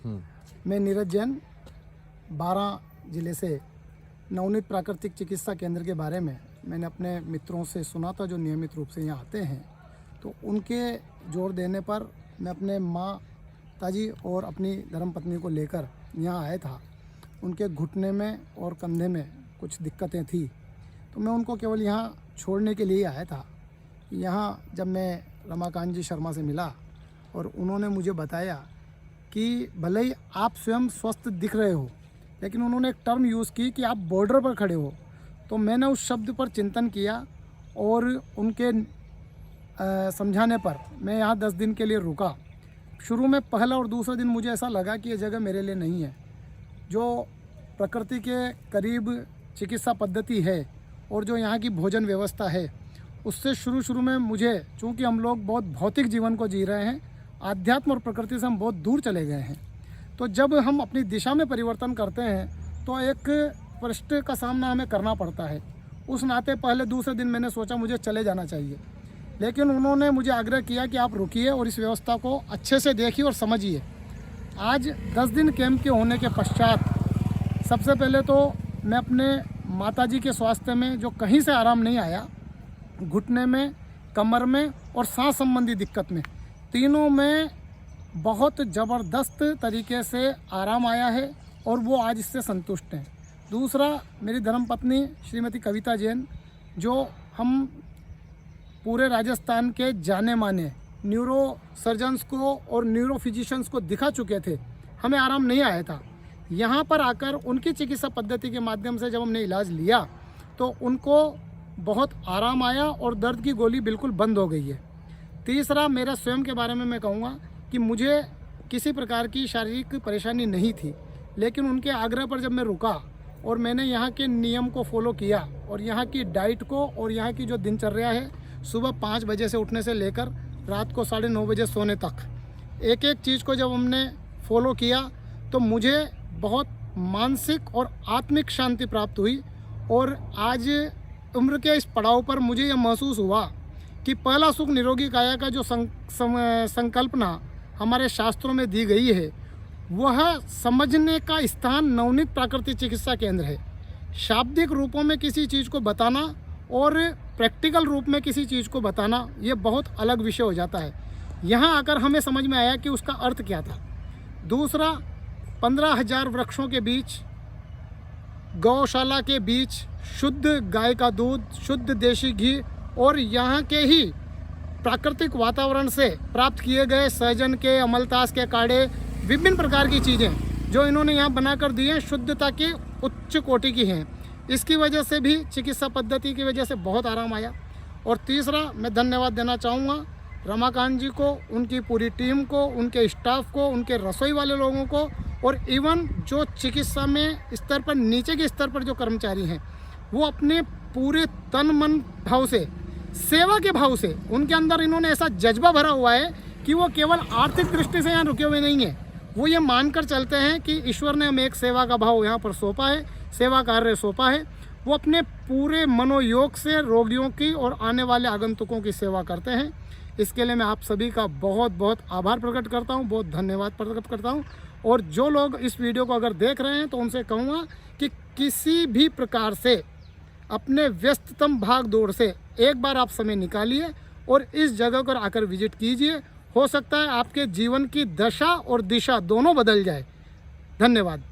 मैं नीरज जैन 12 ज़िले से नवनीत प्राकृतिक चिकित्सा केंद्र के बारे में मैंने अपने मित्रों से सुना था जो नियमित रूप से यहाँ आते हैं। तो उनके जोर देने पर मैं अपने माताजी और अपनी धर्मपत्नी को लेकर यहाँ आया था। उनके घुटने में और कंधे में कुछ दिक्कतें थी, तो मैं उनको केवल यहाँ छोड़ने के लिए आया था। यहाँ जब मैं रमाकांत जी शर्मा से मिला और उन्होंने मुझे बताया कि भले ही आप स्वयं स्वस्थ दिख रहे हो, लेकिन उन्होंने एक टर्म यूज़ की कि आप बॉर्डर पर खड़े हो। तो मैंने उस शब्द पर चिंतन किया और उनके समझाने पर मैं यहाँ 10 दिन के लिए रुका। शुरू में पहला और दूसरा दिन मुझे ऐसा लगा कि ये जगह मेरे लिए नहीं है। जो प्रकृति के करीब चिकित्सा पद्धति है और जो यहाँ की भोजन व्यवस्था है, उससे शुरू में मुझे, चूँकि हम लोग बहुत भौतिक जीवन को जी रहे हैं, आध्यात्म और प्रकृति से हम बहुत दूर चले गए हैं। तो जब हम अपनी दिशा में परिवर्तन करते हैं तो एक प्रश्न का सामना हमें करना पड़ता है। उस नाते पहले दूसरे दिन मैंने सोचा मुझे चले जाना चाहिए, लेकिन उन्होंने मुझे आग्रह किया कि आप रुकिए और इस व्यवस्था को अच्छे से देखिए और समझिए। आज 10 दिन कैंप के होने के पश्चात सबसे पहले तो मैं अपने माताजी के स्वास्थ्य में जो कहीं से आराम नहीं आया, घुटने में, कमर में और सांस संबंधी दिक्कत में, तीनों में बहुत ज़बरदस्त तरीके से आराम आया है और वो आज इससे संतुष्ट हैं। दूसरा, मेरी धर्मपत्नी श्रीमती कविता जैन, जो हम पूरे राजस्थान के जाने माने न्यूरो सर्जन्स को और न्यूरो फिजिशियंस को दिखा चुके थे, हमें आराम नहीं आया था। यहाँ पर आकर उनकी चिकित्सा पद्धति के माध्यम से जब हमने इलाज लिया तो उनको बहुत आराम आया और दर्द की गोली बिल्कुल बंद हो गई है। तीसरा, मेरा स्वयं के बारे में मैं कहूँगा कि मुझे किसी प्रकार की शारीरिक परेशानी नहीं थी, लेकिन उनके आग्रह पर जब मैं रुका और मैंने यहाँ के नियम को फॉलो किया और यहाँ की डाइट को और यहाँ की जो दिनचर्या है, सुबह 5 बजे से उठने से लेकर रात को 9:30 बजे सोने तक, एक एक चीज़ को जब हमने फॉलो किया तो मुझे बहुत मानसिक और आत्मिक शांति प्राप्त हुई। और आज उम्र के इस पड़ाव पर मुझे यह महसूस हुआ कि पहला सुख निरोगी काया का जो संकल्पना हमारे शास्त्रों में दी गई है, वह समझने का स्थान नवनीत प्राकृतिक चिकित्सा केंद्र है। शाब्दिक रूपों में किसी चीज़ को बताना और प्रैक्टिकल रूप में किसी चीज़ को बताना, ये बहुत अलग विषय हो जाता है। यहाँ आकर हमें समझ में आया कि उसका अर्थ क्या था। दूसरा, 15,000 वृक्षों के बीच, गौशाला के बीच, शुद्ध गाय का दूध, शुद्ध देशी घी और यहाँ के ही प्राकृतिक वातावरण से प्राप्त किए गए सहजन के, अमलतास के काढ़े, विभिन्न प्रकार की चीज़ें जो इन्होंने यहाँ बनाकर दी हैं, शुद्धता की उच्च कोटि की हैं। इसकी वजह से भी, चिकित्सा पद्धति की वजह से बहुत आराम आया। और तीसरा, मैं धन्यवाद देना चाहूँगा रमाकांत जी को, उनकी पूरी टीम को, उनके स्टाफ को, उनके रसोई वाले लोगों को और इवन जो चिकित्सा में स्तर पर, नीचे के स्तर पर जो कर्मचारी हैं, वो अपने पूरे तन मन भाव से, सेवा के भाव से, उनके अंदर इन्होंने ऐसा जज्बा भरा हुआ है कि वो केवल आर्थिक दृष्टि से यहाँ रुके हुए नहीं हैं। वो ये मानकर चलते हैं कि ईश्वर ने हमें एक सेवा का भाव यहाँ पर सौंपा है, सेवा कार्य सौंपा है। वो अपने पूरे मनोयोग से रोगियों की और आने वाले आगंतुकों की सेवा करते हैं। इसके लिए मैं आप सभी का बहुत बहुत आभार प्रकट करता हूँ, बहुत धन्यवाद प्रकट करता हूँ। और जो लोग इस वीडियो को अगर देख रहे हैं तो उनसे कहूँगा कि किसी भी प्रकार से अपने व्यस्ततम भाग दौड़ से एक बार आप समय निकालिए और इस जगह पर आकर विजिट कीजिए। हो सकता है आपके जीवन की दशा और दिशा दोनों बदल जाए। धन्यवाद।